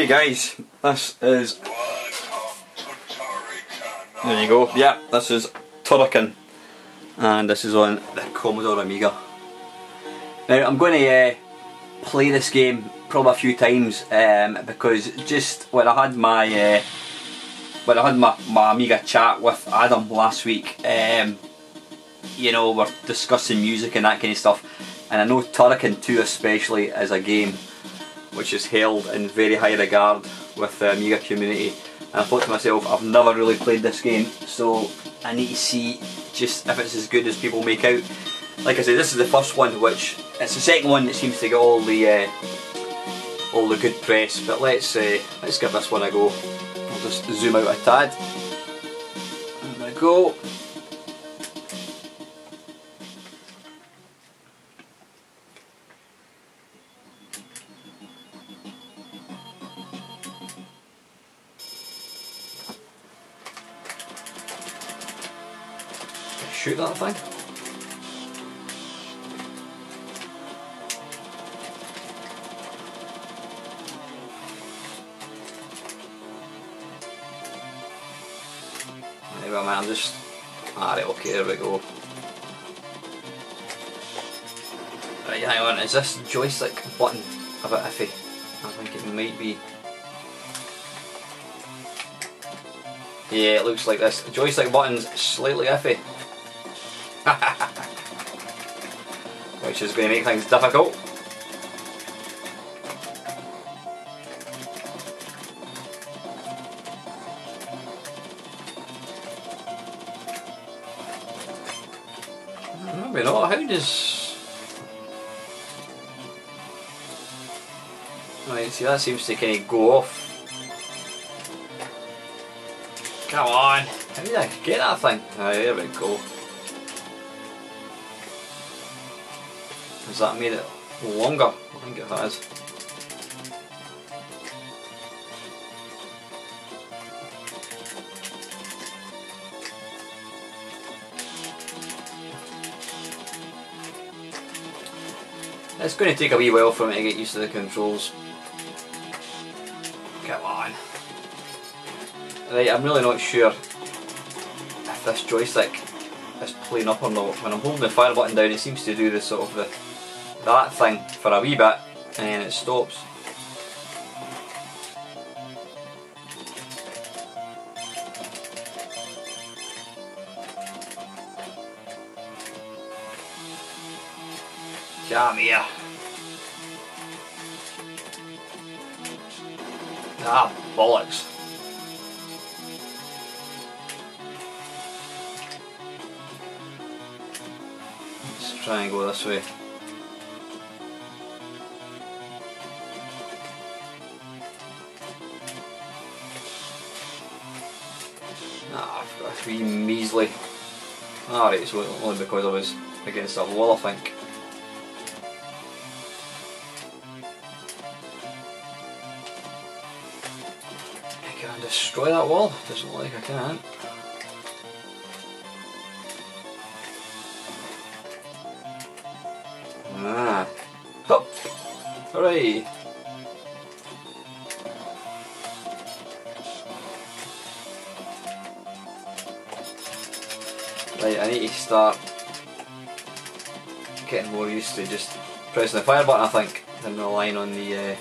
Okay guys, this is... There you go, yeah, this is Turrican and this is on the Commodore Amiga. Now I'm going to play this game probably a few times because just when I had my my Amiga chat with Adam last week, you know, we're discussing music and that kind of stuff, and I know Turrican 2 especially is a game which is held in very high regard with the Amiga community, and I thought to myself, I've never really played this game, so I need to see just if it's as good as people make out. Like I said, this is the first one, which it's the second one that seems to get all the good press, but let's give this one a go. I'll just zoom out a tad. There we go. Shoot that thing. Anyway, man, I'm just... Alright, okay, there we go. Right, hang on, is this joystick button a bit iffy? I think it might be. Yeah, it looks like this. The joystick button's slightly iffy. Which is going to make things difficult. Maybe not. How does... Right, see, that seems to kind of go off. Come on! How did I get that thing? Right, there we go. Has that made it longer? I think it has. It's going to take a wee while for me to get used to the controls. Come on. Right, I'm really not sure if this joystick is playing up or not. When I'm holding the fire button down, it seems to do the sort of that thing for a wee bit and then it stops. Come here. Ah, bollocks. Let's try and go this way. Ah, I've got a wee measly. Alright, so only because I was against that wall, I think. Can I destroy that wall? Doesn't look like I can. Ah. Hop! Hooray! Right, I need to start getting more used to just pressing the fire button, I think, than relying on the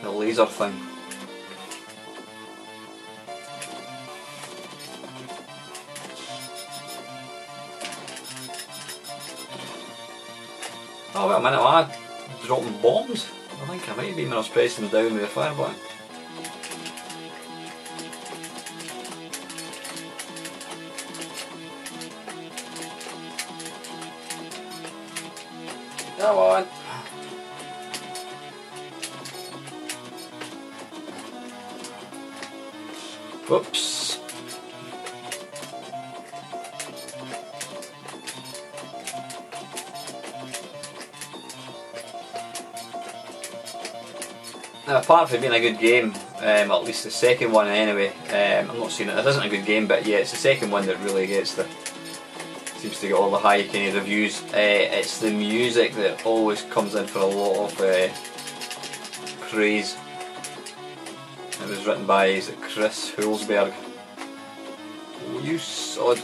laser thing. Oh wait a minute, am I dropping bombs? I think I might have been when I was pressing down with the fire button. Come on! Whoops! Now, apart from being a good game, at least the second one anyway, I'm not saying it isn't a good game, but yeah, it's the second one that really gets the seems to get all the high kind of reviews. It's the music that always comes in for a lot of craze. It was written by, is it Chris Hulsberg? Oh, you sod.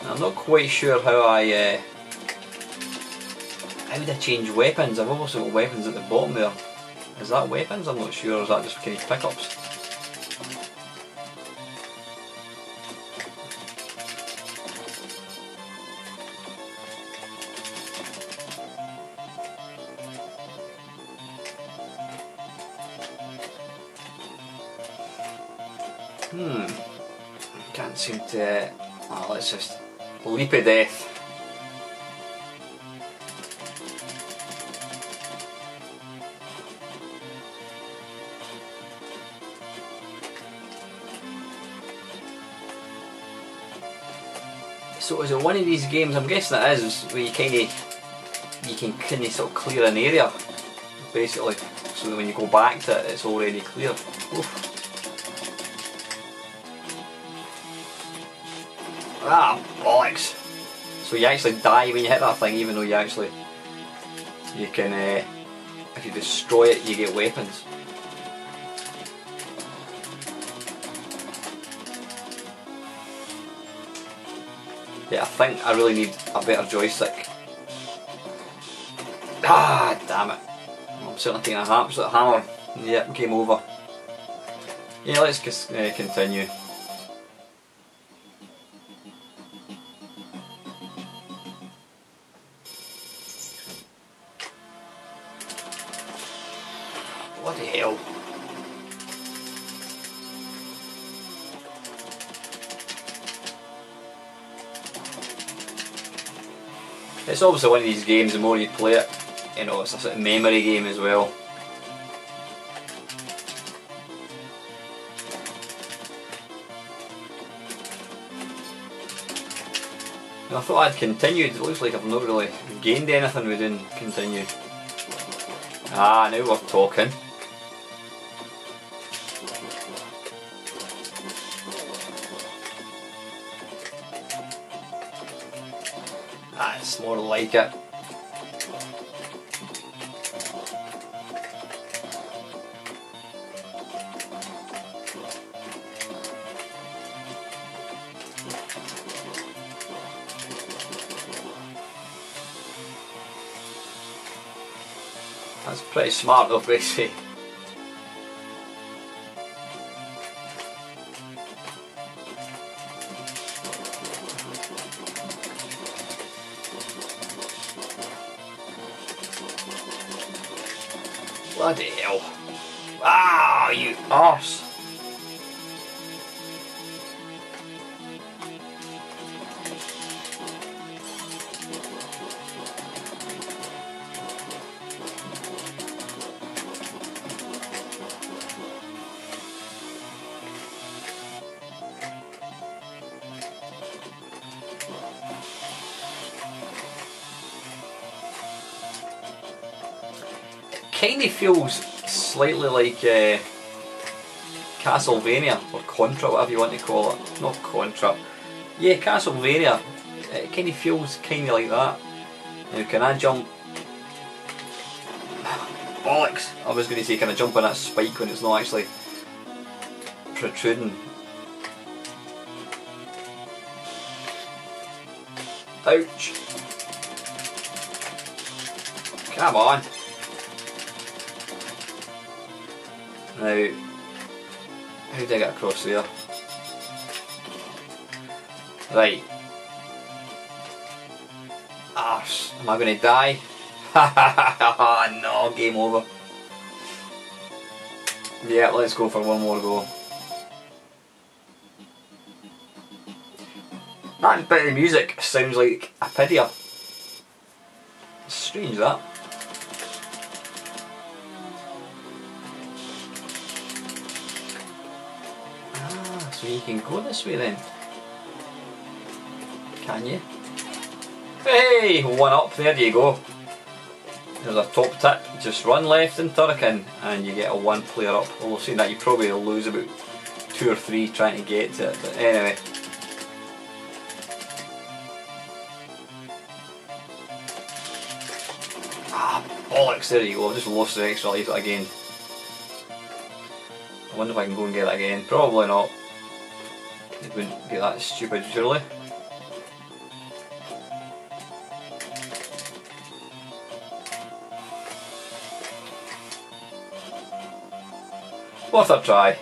I'm not quite sure how how would I change weapons? I've obviously got weapons at the bottom there. Is that weapons? I'm not sure, or is that just kind of pickups? Can't seem to... Oh, let's just... Leap of death. So is it one of these games, I'm guessing it is, where you can kind of sort of clear an area, basically, so that when you go back to it, it's already clear. Oof. Ah, bollocks! So you actually die when you hit that thing, even though you can, if you destroy it, you get weapons. Yeah, I think I really need a better joystick. Ah, damn it. I'm certainly taking a absolute hammer. Yep, game over. Yeah, let's just continue. Bloody hell. It's obviously one of these games, the more you play it, you know, it's a sort of memory game as well. I thought I'd continued, it looks like I've not really gained anything with doing continue. Ah, now we're talking. That's more like it. That's pretty smart though, basically. Bloody hell. Ah, you arse. Kind of feels slightly like Castlevania or Contra, whatever you want to call it. Not Contra. Yeah, Castlevania. It kind of feels kind of like that. Now, can I jump? Bollocks! I was going to say, can I jump on that spike when it's not actually protruding? Ouch! Come on! Now, how did I get across there? Right. Arse, am I going to die? No, game over. Yeah, let's go for one more go. That bit of music sounds like a Apidia. Strange that. So you can go this way then, can you? Hey, one up, there you go. There's a top tip, just run left in Turrican and you get a one player up. Although saying that you probably lose about 2 or 3 trying to get to it, but anyway. bollocks, there you go, I've just lost the extra life again. I wonder if I can go and get it again. Probably not. It wouldn't get that stupid, surely. Worth a try.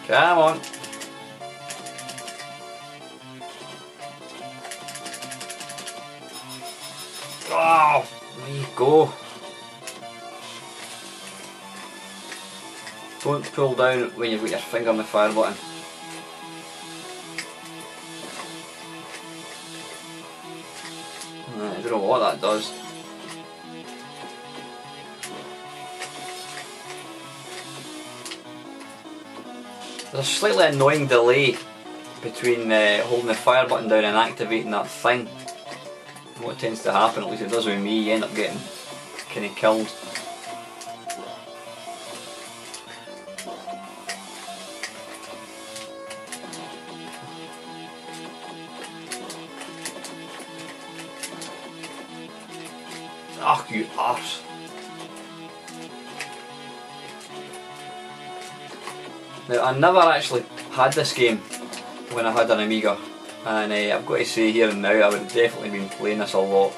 Come on. Oh, there you go. Don't pull down when you've got your finger on the fire button. I don't know what that does. There's a slightly annoying delay between holding the fire button down and activating that thing. What tends to happen, at least it does with me, you end up getting kind of killed. Ah, you arse. Now, I never actually had this game when I had an Amiga, and I've got to say here and now I would have definitely been playing this a lot,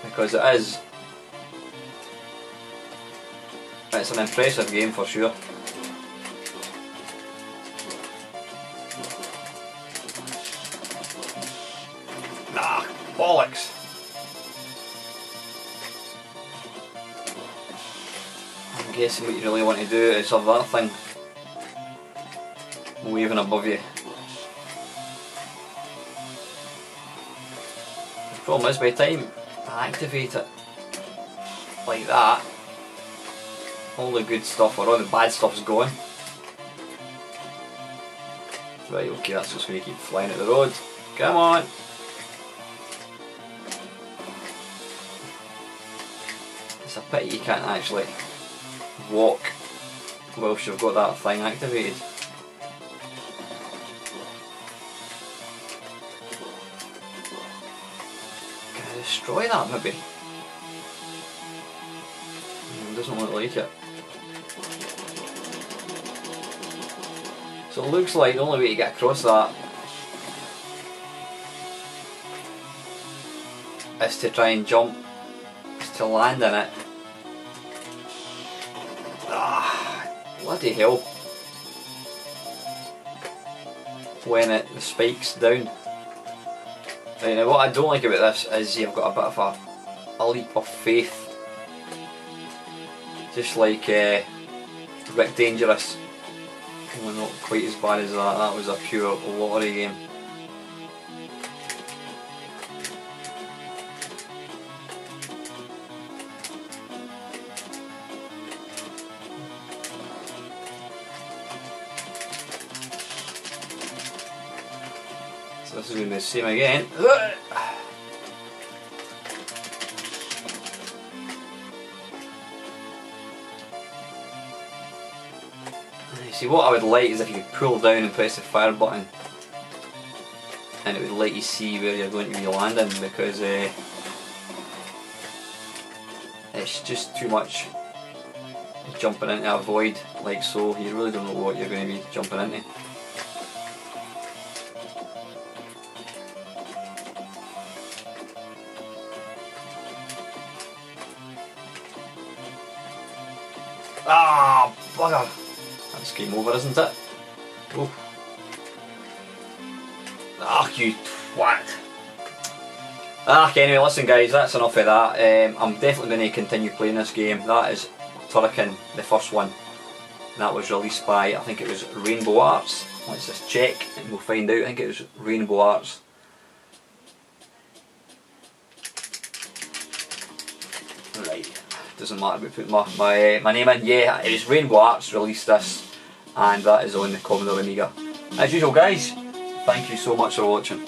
because it's an impressive game for sure. Ah, bollocks! I'm guessing what you really want to do is have that thing waving above you. The problem is, by the time I activate it like that, all the good stuff or all the bad stuff's gone. Right, okay, that's just going to keep flying at the road. Come on! It's a pity you can't actually walk whilst you've got that thing activated. Can I destroy that maybe? It doesn't look like it. So it looks like the only way to get across that is to try and jump, is to land in it. Ah, bloody hell. When the spike's down. Right, now what I don't like about this is you've got a bit of a leap of faith. Just like Rick Dangerous. Well, not quite as bad as that. That was a pure lottery game. So this is going to be the same again. See, what I would like is if you could pull down and press the fire button and it would let you see where you're going to be landing, because it's just too much jumping into a void like so. You really don't know what you're going to be jumping into. Ah, bugger! That's game over, isn't it? Oh. Ah, you twat! Anyway, listen guys, that's enough of that. I'm definitely going to continue playing this game. That is Turrican, the first one. That was released by, I think it was Rainbow Arts. Let's just check and we'll find out. I think it was Rainbow Arts. Right, doesn't matter about putting my name in. Yeah, it was Rainbow Arts released this, and that is on the Commodore Amiga. As usual guys, thank you so much for watching.